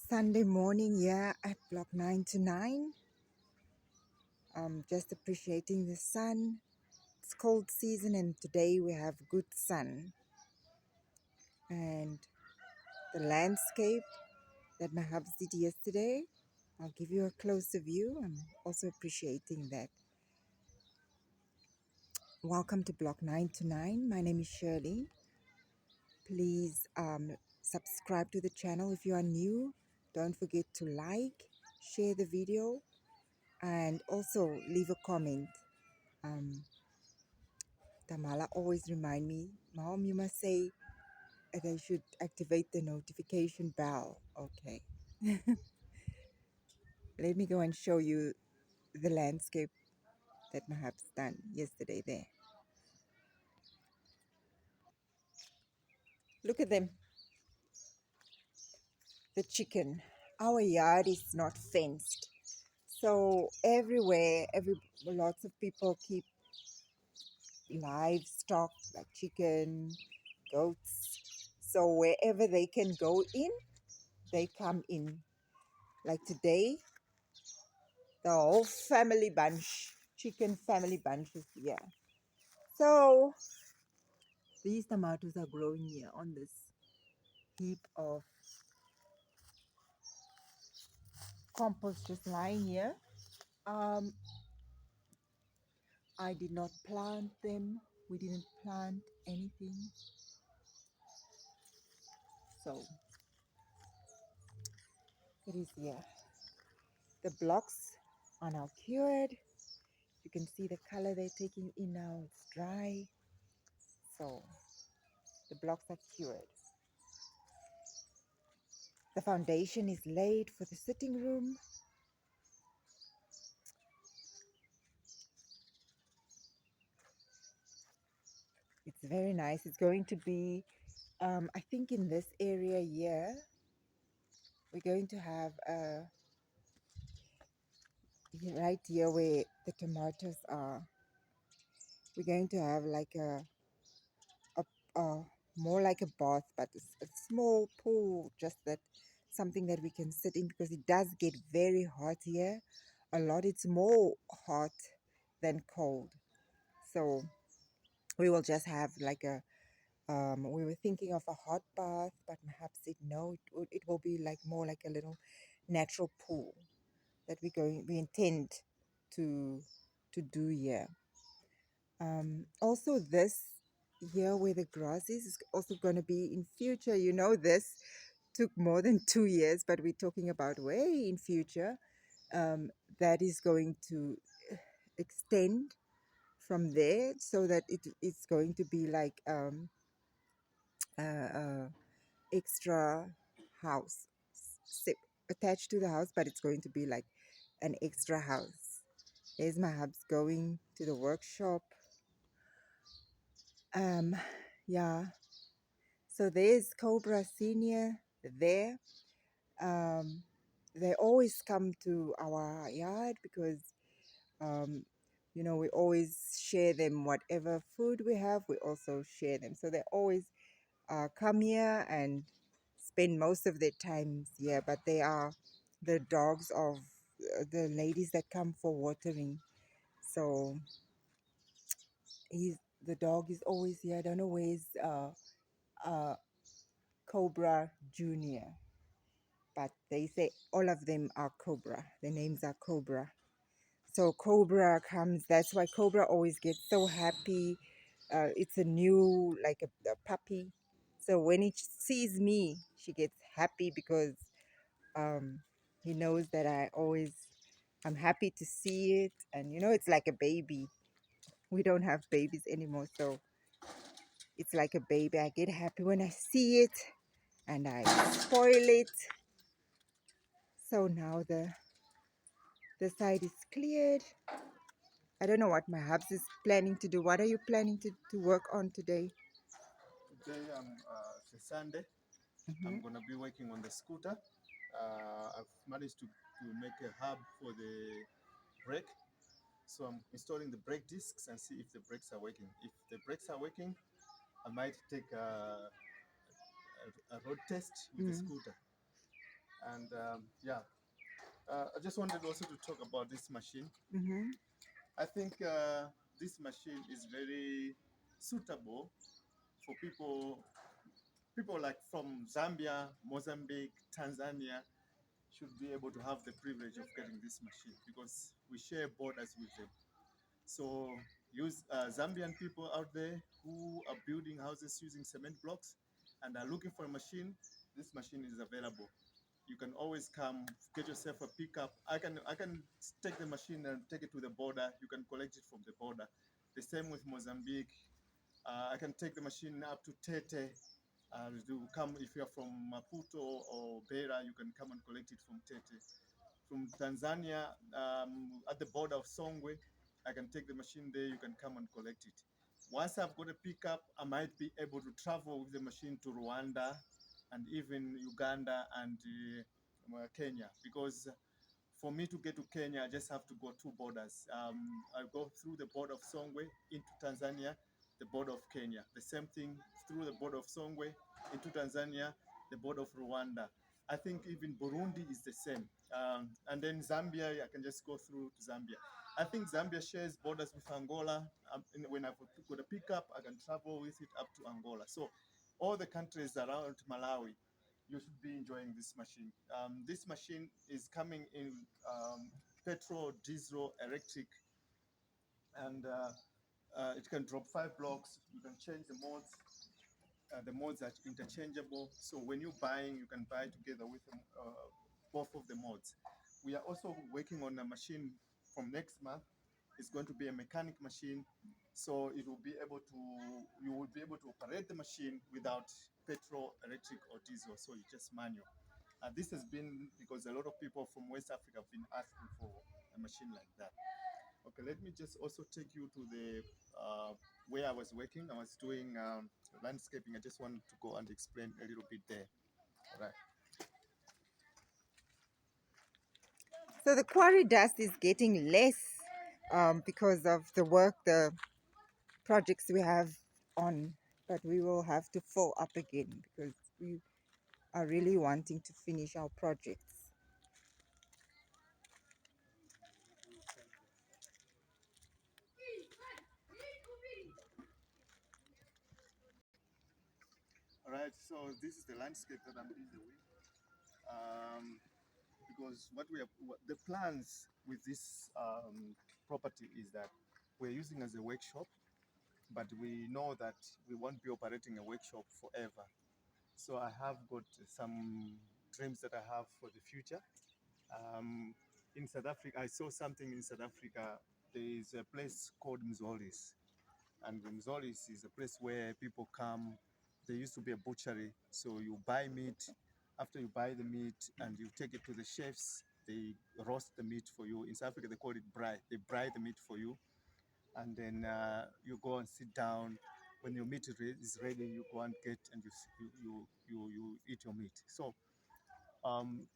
Sunday morning here at block 929. Just appreciating the sun. It's cold season and today we have good sun. And the landscape that my hubs did yesterday, I'll give you a closer view. I'm also appreciating that. Welcome to block 929. My name is Shirley. Please subscribe to the channel if you are new. Don't forget to like, share the video, and also leave a comment. Tamala always remind me, Mom, you must say that I should activate the notification bell. Okay. Let me go and show you the landscape that my hub's done yesterday there. Look at them, the chicken. Our yard is not fenced. So everywhere, lots of people keep livestock like chicken, goats. So wherever they can go in, they come in. Like today, the whole family bunch, chicken family bunch is here. So these tomatoes are growing here on this heap of compost just lying here. Um, I did not plant them. We didn't plant anything. So it is here. The blocks are now cured. You can see the color they're taking in now. It's dry. So the blocks are cured. The foundation is laid for the sitting room. It's very nice. It's going to be, I think in this area here, we're going to have right here where the tomatoes are, we're going to have like a more like a bath, but a small pool, just that something that we can sit in because it does get very hot here. A lot, it's more hot than cold. So we will just have like a we were thinking of a hot bath, but perhaps it will be like more like a little natural pool that we intend to do here. Also this here where the grass is also going to be in future. You know, this took more than 2 years, but we're talking about way in future. That is going to extend from there so that it's going to be like extra house attached to the house, but it's going to be like an extra house. There's my hubs going to the workshop. Yeah, so there's Cobra Senior there. They always come to our yard because um, you know, we always share them whatever food we have, we also share them, so they always come here and spend most of their time here. But they are the dogs of the ladies that come for watering. So the dog is always here. I don't know where's uh, Cobra Junior, but they say all of them are Cobra. The names are Cobra. So Cobra comes, that's why Cobra always gets so happy. It's a new, like a puppy. So when he sees me, she gets happy because he knows that I'm happy to see it. And you know, it's like a baby. We don't have babies anymore, so it's like a baby. I get happy when I see it and I spoil it. So now the side is cleared. I don't know what my hubs is planning to do. What are you planning to work on today? Today, it's a Sunday. I'm going to be working on the scooter. I've managed to make a hub for the brake. So I'm installing the brake discs and see if the brakes are working. If the brakes are working, I might take a road test with the scooter. And yeah, I just wanted also to talk about this machine. Mm-hmm. I think this machine is very suitable for people like from Zambia, Mozambique, Tanzania should be able to have the privilege of getting this machine because we share borders with them. So use Zambian people out there who are building houses using cement blocks and are looking for a machine. This machine is available. You can always come get yourself a pickup. I can take the machine and take it to the border. You can collect it from the border. The same with Mozambique. I can take the machine up to Tete. To come if you are from Maputo or Beira, you can come and collect it from Tete. From Tanzania, at the border of Songwe, I can take the machine there. You can come and collect it. Once I've got a pickup, I might be able to travel with the machine to Rwanda and even Uganda and Kenya because for me to get to Kenya, I just have to go two borders. I go through the border of Songwe into Tanzania, the border of Kenya. The same thing through the border of Songwe into Tanzania, the border of Rwanda. I think even Burundi is the same. And then Zambia, I can just go through to Zambia. I think Zambia shares borders with Angola. When I've got a pickup, I can travel with it up to Angola. So all the countries around Malawi, you should be enjoying this machine. This machine is coming in petrol, diesel, electric, and it can drop 5 blocks. You can change the modes. The modes are interchangeable. So when you're buying, you can buy together with both of the modes. We are also working on a machine from next month. It's going to be a mechanic machine. So it will be able to, you will be able to operate the machine without petrol, electric, or diesel. So it's just manual. This has been because a lot of people from West Africa have been asking for a machine like that. Okay, let me just also take you to the where I was working. I was doing landscaping. I just wanted to go and explain a little bit there. All right. So the quarry dust is getting less because of the work, the projects we have on, but we will have to fill up again because we are really wanting to finish our projects. All right. So this is the landscape that I'm busy with. Because the plans with this property is that we're using as a workshop, but we know that we won't be operating a workshop forever. So I have got some dreams that I have for the future. Um, in South Africa, I saw something in South Africa. There is a place called Mzolis, and Mzolis is a place where people come. There used to be a butchery, so you buy meat. After you buy the meat and you take it to the chefs, they roast the meat for you. In South Africa, they call it braai. They braai the meat for you, and then you go and sit down. When your meat is ready, you go and get and you eat your meat. So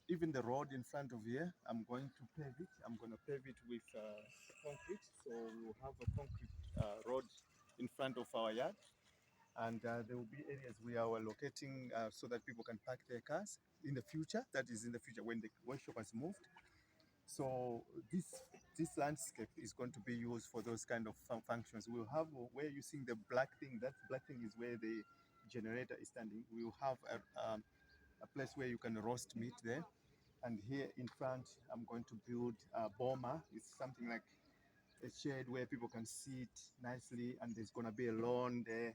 even the road in front of here, I'm going to pave it. I'm going to pave it with concrete. So we'll have a concrete road in front of our yard. And there will be areas we are locating so that people can park their cars in the future. That is in the future when the workshop has moved. So this landscape is going to be used for those kind of functions. We'll have where you see the black thing. That black thing is where the generator is standing. We'll have a place where you can roast meat there. And here in front, I'm going to build a boma. It's something like a shed where people can sit nicely, and there's going to be a lawn there.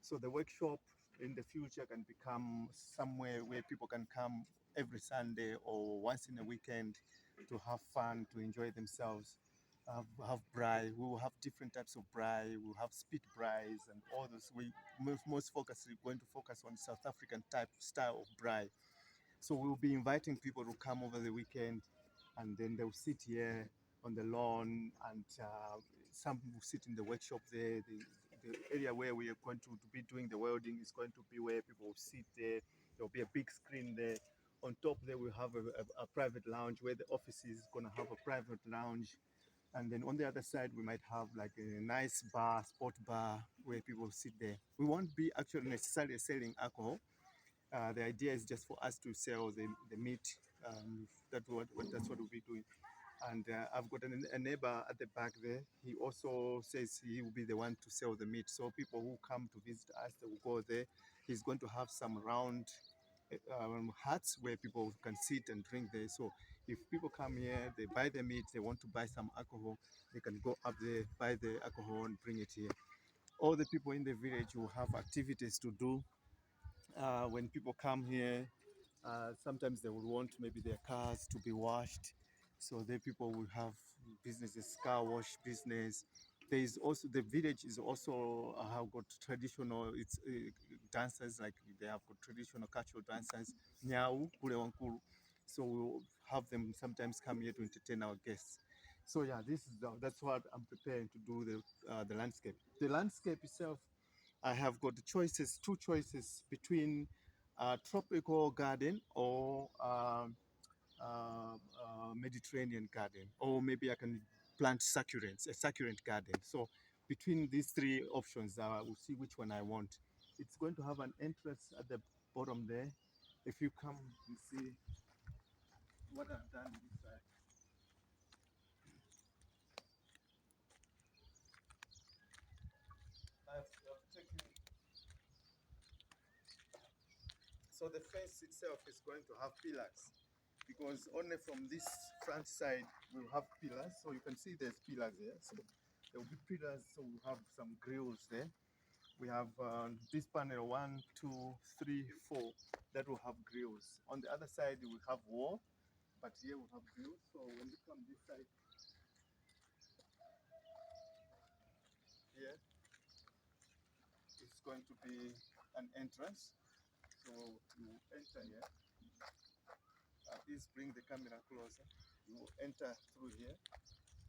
So the workshop in the future can become somewhere where people can come every Sunday or once in a weekend to have fun, to enjoy themselves. Have braai. We will have different types of braai. We'll have spit braais and all those. We most focus we're going to focus on South African type style of braai. So we'll be inviting people to come over the weekend, and then they'll sit here on the lawn, and some will sit in the workshop there. The area where we are going to be doing the welding is going to be where people will sit there. There'll be a big screen there. On top there, we'll have a private lounge where the office is going to have a private lounge. And then on the other side, we might have like a nice bar, sport bar, where people sit there. We won't be actually necessarily selling alcohol, The idea is just for us to sell the meat. That's what we'll be doing. And I've got a neighbor at the back there. He also says he will be the one to sell the meat. So people who come to visit us, they will go there. He's going to have some round huts where people can sit and drink there. So if people come here, they buy the meat, they want to buy some alcohol, they can go up there, buy the alcohol, and bring it here. All the people in the village will have activities to do when people come here. Sometimes they will want maybe their cars to be washed, so the people will have businesses, car wash business. There is also the village is also have got traditional it's dancers, like they have got traditional cultural dancers, nyau kule wankuru. So we'll have them sometimes come here to entertain our guests. So yeah, that's what I'm preparing to do, the landscape. The landscape itself, I have got the choices, two choices between a tropical garden or Mediterranean garden, or maybe I can plant succulents, a succulent garden. So between these three options, I will see which one I want. It's going to have an entrance at the bottom there. If you come and see what I've done this side, I've taken, so the fence itself is going to have pillars, because only from this front side we'll have pillars. So you can see there's pillars there. So there will be pillars. So we'll have some grills there. We have this panel, one, two, three, four, that will have grills. On the other side, we will have wall, but here we have grills. So when you come this side, here, it's going to be an entrance. So you enter here. Please bring the camera closer. You enter through here,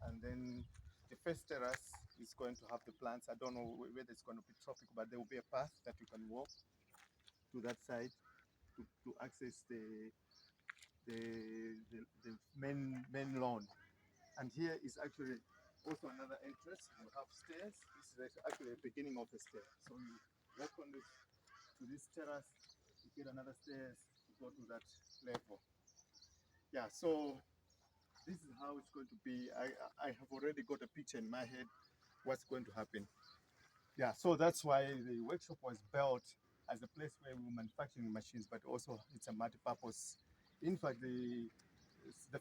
and then the first terrace is going to have the plants. I don't know whether it's going to be tropical, but there will be a path that you can walk to that side to access the main lawn. And here is actually also another entrance. You have stairs. This is actually the beginning of the stair. So you walk on this to this terrace, you get another stairs to go to that level. Yeah, so this is how it's going to be. I have already got a picture in my head what's going to happen. Yeah, so that's why the workshop was built as a place where we're manufacturing machines, but also it's a multi-purpose. In fact, the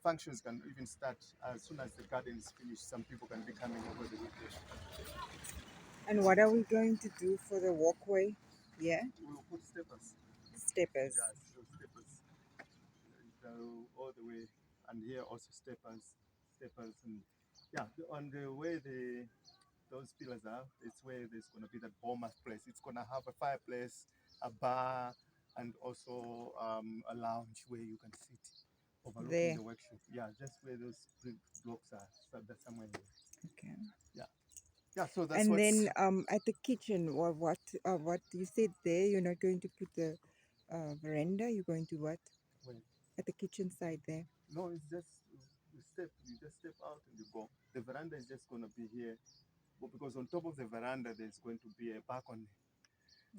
functions can even start as soon as the garden is finished. Some people can be coming over the weekend. And what are we going to do for the walkway? Yeah, We will put steppers. steppers. Yeah, so steppers. So all the way, and here also steppers, and yeah, on the way those pillars are, it's where there's going to be that Bournemouth place. It's going to have a fireplace, a bar, and also a lounge where you can sit overlooking There. the workshop. Yeah, just where those brick blocks are. So that's somewhere here. Okay. Yeah, yeah. So that's And what's then at the kitchen, or what you said there, you're not going to put the veranda. You're going to what where. at the kitchen side there? No, it's just you step. You just step out and you go. The veranda is just going to be here, but because on top of the veranda there's going to be a balcony.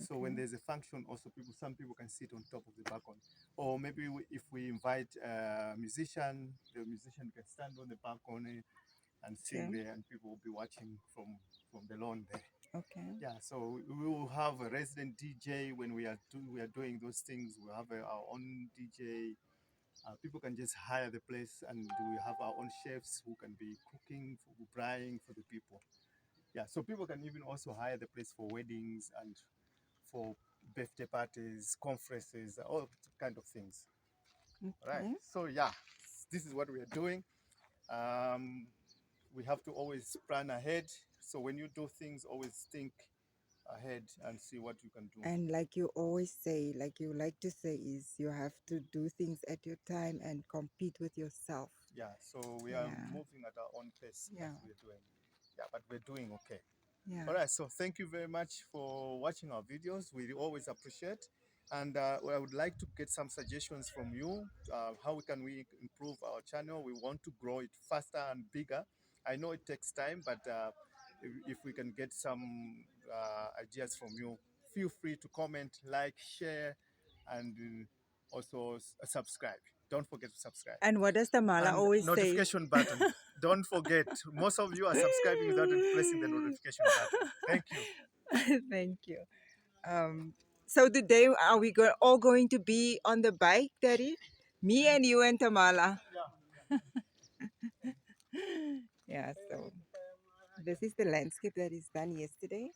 So when Okay. there's a function, also some people can sit on top of the balcony, or maybe if we invite a musician, the musician can stand on the balcony and sing Okay. there, and people will be watching from the lawn there. Okay. Yeah, so we will have a resident DJ when we are doing those things. We have our own DJ. People can just hire the place, and we have our own chefs who can be cooking, frying for the people. Yeah, so people can even also hire the place for weddings and for birthday parties, conferences, all kind of things. All right. Okay. So yeah, this is what we are doing. Um, we have to always plan ahead. So when you do things, always think ahead and see what you can do. And like you always say, like you like to say, is you have to do things at your time and compete with yourself. Yeah. So we are Yeah. moving at our own pace as Yeah. we're doing. Yeah, but we're doing okay. Yeah. All right, so thank you very much for watching our videos. We always appreciate. And I would like to get some suggestions from you. How can we improve our channel? We want to grow it faster and bigger. I know it takes time, but if we can get some ideas from you, feel free to comment, like, share, and also subscribe. Don't forget to subscribe. And what does Tamala And always notification button. Don't forget. Most of you are subscribing without pressing the notification button. Thank you. say? Thank you. So today, are we all going to be on the bike, Daddy? Me and you and Tamala. Yeah, so this is the landscape that is done yesterday.